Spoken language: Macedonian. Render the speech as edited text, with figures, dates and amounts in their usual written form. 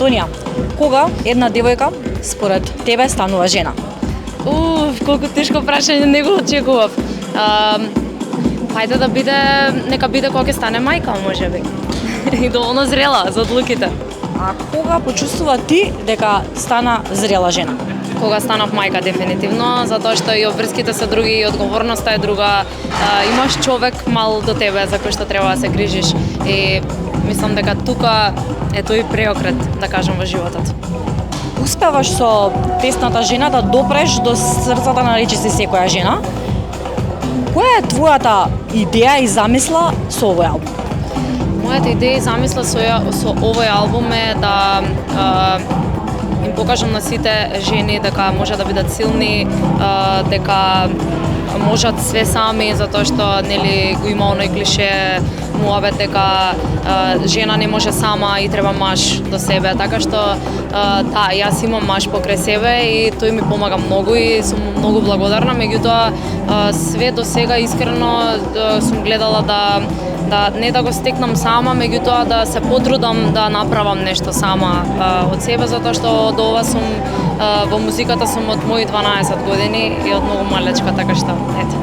Антонија, кога една девојка според тебе станува жена? Колку тешко прашање, не го очекував. Хајде да биде, нека биде кога ќе стане мајка, можеби. И доволно зрела за одлуките. А кога почувствува ти дека стана зрела жена? Кога станав мајка, дефинитивно, затоа што и обврските се други, и одговорноста е друга. Имаш човек мал до тебе за кој што треба да се грижиш. И мислам дека тука е тој преокрет, да кажам, во животот. Успеваш со песната Жена да допреш до срцата на речиси секоја жена. Која е твојата идеја и замисла со овој албум? Мојата идеја и замисла со овој албум е да им покажам на сите жени дека може да бидат силни, дека можат све сами, затоа што нели го има оној клише муабет дека жена не може сама и треба маж до себе, така што да, јас имам маж покрај себе и тој ми помага многу и сум многу благодарна, меѓутоа све до сега искрено сум гледала да не да го стекнам сама, меѓутоа да се потрудам да направам нешто сама од себе, затоа што од ова сум во музиката сум од мои 12 години и од многу малечка, така што ете.